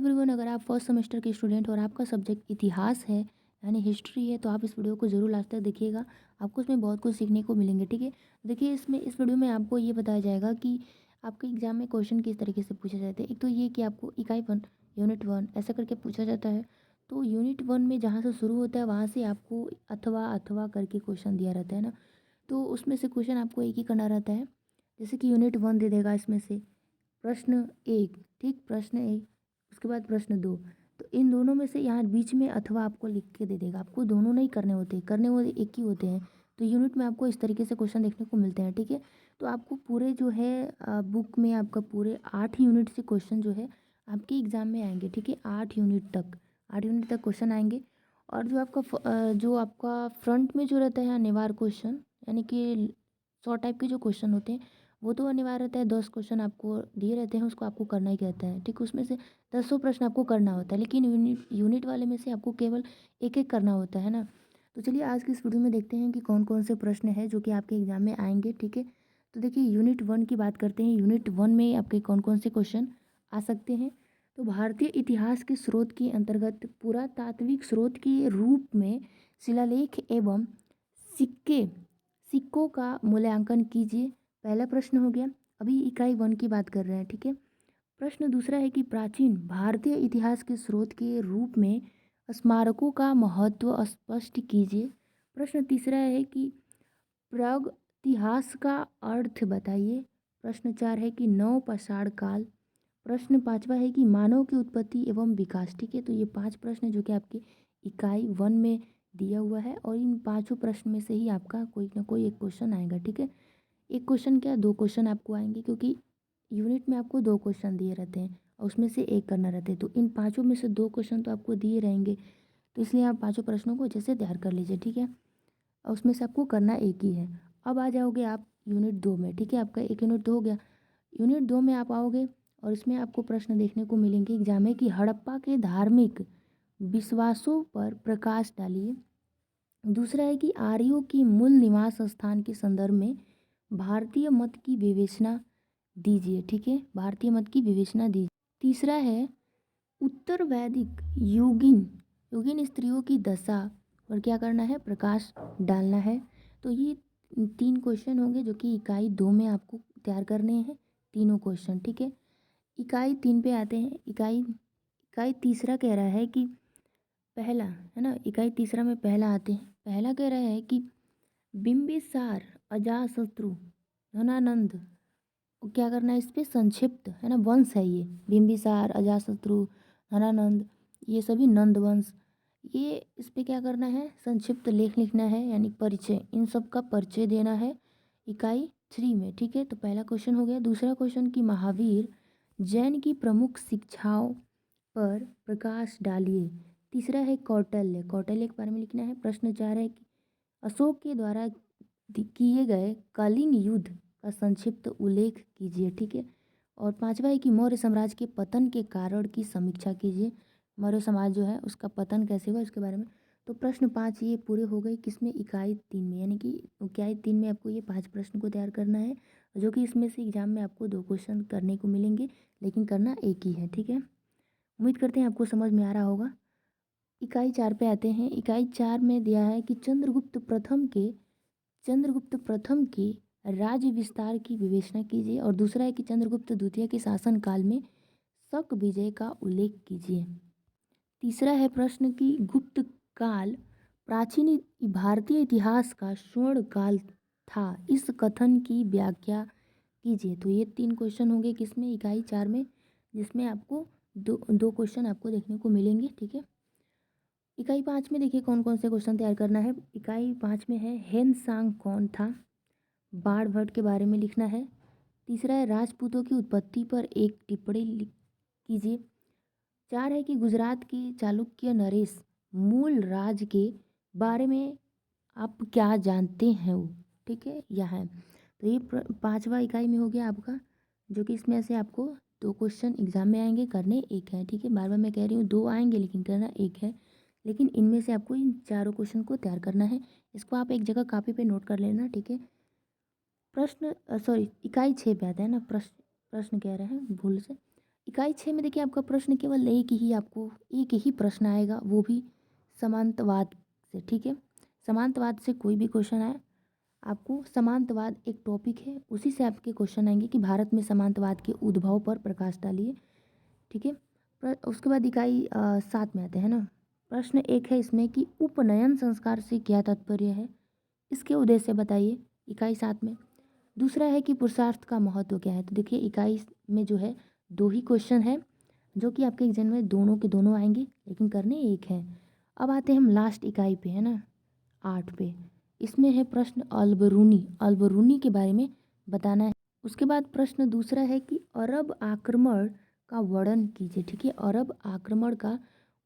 Everyone, अगर आप first semester के स्टूडेंट और आपका सब्जेक्ट इतिहास है यानी हिस्ट्री है, तो आप इस वीडियो को ज़रूर लास्ट तक देखिएगा। आपको इसमें बहुत कुछ सीखने को मिलेंगे। ठीक है, देखिए इसमें इस वीडियो में आपको ये बताया जाएगा कि आपके एग्जाम में क्वेश्चन किस तरीके से पूछे जाते हैं। एक तो ये कि आपको इकाई 1 यूनिट 1 ऐसा करके पूछा जाता है। तो यूनिट 1 में जहाँ से शुरू होता है वहाँ से आपको अथवा अथवा करके क्वेश्चन दिया रहता है ना। तो उसमें से क्वेश्चन आपको एक ही करना रहता है। जैसे कि यूनिट 1 दे देगा, इसमें से प्रश्न 1, ठीक, प्रश्न 1, उसके बाद प्रश्न 2। तो इन दोनों में से यहाँ बीच में अथवा आपको लिख के दे देगा। आपको दोनों नहीं करने होते, करने वो एक ही होते हैं। तो यूनिट में आपको इस तरीके से क्वेश्चन देखने को मिलते हैं। ठीक है, तो आपको पूरे जो है बुक में आपका पूरे 8 यूनिट से क्वेश्चन जो है आपके एग्ज़ाम में आएंगे। ठीक है, 8 यूनिट तक क्वेश्चन आएंगे। और जो आपका फ्रंट में जो रहता है अनिवार्य क्वेश्चन, यानी कि 100 टाइप के जो क्वेश्चन होते हैं, वो तो अनिवार्य रहता है। 10 क्वेश्चन आपको दिए रहते हैं, उसको आपको करना ही रहता है। ठीक, उसमें से 10 प्रश्न आपको करना होता है, लेकिन यूनिट वाले में से आपको केवल एक एक करना होता है ना। तो चलिए आज की इस वीडियो में देखते हैं कि कौन कौन से प्रश्न हैं जो कि आपके एग्जाम में आएंगे। ठीक है, तो देखिए यूनिट 1 की बात करते हैं। यूनिट 1 में आपके कौन कौन से क्वेश्चन आ सकते हैं। तो भारतीय इतिहास के स्रोत के अंतर्गत पुरातात्विक स्रोत के रूप में शिलालेख एवं सिक्के सिक्कों का मूल्यांकन कीजिए। पहला प्रश्न हो गया। अभी इकाई 1 की बात कर रहे हैं। ठीक है, प्रश्न दूसरा है कि प्राचीन भारतीय इतिहास के स्रोत के रूप में स्मारकों का महत्व स्पष्ट कीजिए। प्रश्न तीसरा है कि प्रागैतिहास का अर्थ बताइए। प्रश्न 4 है कि नवपाषाण काल। प्रश्न 5वां है कि मानव की उत्पत्ति एवं विकास। ठीक है, तो ये 5 प्रश्न जो कि आपके इकाई 1 में दिया हुआ है, और इन पांचों प्रश्न में से ही आपका कोई ना कोई एक क्वेश्चन आएगा। ठीक है, एक क्वेश्चन क्या, 2 क्वेश्चन आपको आएंगे, क्योंकि यूनिट में आपको 2 क्वेश्चन दिए रहते हैं और उसमें से एक करना रहता है। तो इन पांचों में से 2 क्वेश्चन तो आपको दिए रहेंगे, तो इसलिए आप पांचों प्रश्नों को अच्छे से तैयार कर लीजिए। ठीक है, और उसमें से आपको करना एक ही है। अब आ जाओगे आप यूनिट 2 में। ठीक है, आपका एक यूनिट 2 हो गया। यूनिट 2 में आप आओगे और इसमें आपको प्रश्न देखने को मिलेंगे एग्जाम में कि हड़प्पा के धार्मिक विश्वासों पर प्रकाश डालिए। दूसरा है कि आर्यों की मूल निवास स्थान के संदर्भ में भारतीय मत की विवेचना दीजिए। ठीक है, भारतीय मत की विवेचना दीजिए। तीसरा है उत्तर वैदिक योगिन योगिन स्त्रियों की दशा पर क्या करना है, प्रकाश डालना है। तो ये 3 क्वेश्चन होंगे जो कि इकाई 2 में आपको तैयार करने हैं, तीनों क्वेश्चन। ठीक है, इकाई 3 पे आते हैं। इकाई इकाई तीसरा कह रहा है कि पहला है ना, इकाई तीसरा में पहला आते हैं। पहला कह रहा है कि बिंबिसार अजातशत्रु धनानंद को क्या करना है, इस पे संक्षिप्त है ना, वंश है ये। बिंबिसार अजातशत्रु धनानंद, ये सभी नंद वंश। ये इस पे क्या करना है, संक्षिप्त लेख लिखना है, यानी परिचय, इन सब का परिचय देना है इकाई 3 में। ठीक है, तो पहला क्वेश्चन हो गया। दूसरा क्वेश्चन कि महावीर जैन की प्रमुख शिक्षाओं पर प्रकाश डालिए। तीसरा है कौटिल्य, कौटिल्य के बारे में लिखना है। प्रश्न 4 है कि अशोक के द्वारा किए गए कलिंग युद्ध का संक्षिप्त उल्लेख कीजिए। ठीक है, और 5वां है कि मौर्य साम्राज्य के पतन के कारण की समीक्षा कीजिए। मौर्य समाज जो है उसका पतन कैसे हुआ इसके बारे में। तो प्रश्न 5 ये पूरे हो गए किसमें, इकाई 3 में, यानी कि इकाई 3 में आपको ये 5 प्रश्न को तैयार करना है, जो कि इसमें से एग्जाम में आपको 2 क्वेश्चन करने को मिलेंगे, लेकिन करना एक ही है। ठीक है, उम्मीद करते हैं आपको समझ में आ रहा होगा। इकाई 4 पे आते हैं। इकाई 4 में दिया है कि चंद्रगुप्त प्रथम के राज्य विस्तार की विवेचना कीजिए। और दूसरा है कि चंद्रगुप्त द्वितीय के शासन काल में शक विजय का उल्लेख कीजिए। तीसरा है प्रश्न कि गुप्त काल प्राचीन भारतीय इतिहास का स्वर्ण काल था, इस कथन की व्याख्या कीजिए। तो ये 3 क्वेश्चन होंगे किसमें, इकाई 4 में, जिसमें आपको दो क्वेश्चन आपको देखने को मिलेंगे। ठीक है, इकाई 5 में देखिए कौन कौन से क्वेश्चन तैयार करना है। इकाई 5 में है हेन सांग कौन था, बाण भट्ट के बारे में लिखना है। तीसरा है राजपूतों की उत्पत्ति पर एक टिप्पणी कीजिए। 4 है कि गुजरात के चालुक्य नरेश मूल राज के बारे में आप क्या जानते हैं वो। ठीक है, यह है। तो ये 5वां इकाई में हो गया आपका, जो कि इसमें से आपको 2 क्वेश्चन एग्जाम में आएंगे, करने एक है। ठीक है, बार बार मैं कह रही हूँ 2 आएंगे लेकिन करना एक है, लेकिन इनमें से आपको इन चारों क्वेश्चन को तैयार करना है। इसको आप एक जगह कॉपी पे नोट कर लेना। ठीक है, प्रश्न सॉरी इकाई 6 पे आता है ना, प्रश्न कह रहे हैं भूल से। इकाई 6 में देखिए आपका प्रश्न केवल एक ही प्रश्न आएगा, वो भी समांतवाद से, ठीक है। समांतवाद से कोई भी क्वेश्चन आए, आपको समांतवाद एक टॉपिक है, उसी से आपके क्वेश्चन आएंगे कि भारत में समांतवाद के उद्भव पर प्रकाश डालिए, ठीक है। उसके बाद इकाई 7 में आते हैं ना। प्रश्न 1 है इसमें कि उपनयन संस्कार से क्या तात्पर्य है, इसके उद्देश्य बताइए, इकाई 7 में। दूसरा है कि पुरुषार्थ का महत्व क्या है। तो देखिए इकाई में जो है 2 ही क्वेश्चन है, जो कि आपके एग्जाम में दोनों के दोनों आएंगे, लेकिन करने एक हैं। अब आते हैं हम लास्ट इकाई पे, है ना, 8 पे। इसमें है प्रश्न अलबरूनी के बारे में बताना है। उसके बाद प्रश्न दूसरा है कि अरब आक्रमण का वर्णन कीजिए, ठीक है। अरब आक्रमण का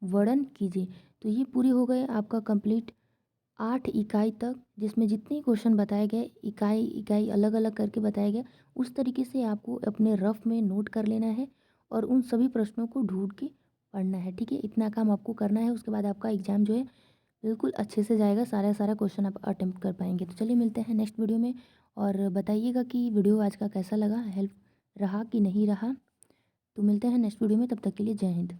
वर्णन कीजिए। तो ये पूरी हो गए आपका कंप्लीट 8 इकाई तक, जिसमें जितने क्वेश्चन बताए गए इकाई इकाई अलग अलग करके बताया गया, उस तरीके से आपको अपने रफ में नोट कर लेना है और उन सभी प्रश्नों को ढूंढ के पढ़ना है, ठीक है। इतना काम आपको करना है, उसके बाद आपका एग्जाम जो है बिल्कुल अच्छे से जाएगा, सारा क्वेश्चन आप अटेम्प्ट कर पाएंगे। तो चलिए मिलते हैं नेक्स्ट वीडियो में, और बताइएगा कि वीडियो आज का कैसा लगा, हेल्प रहा कि नहीं रहा। तो मिलते हैं नेक्स्ट वीडियो में, तब तक के लिए जय हिंद।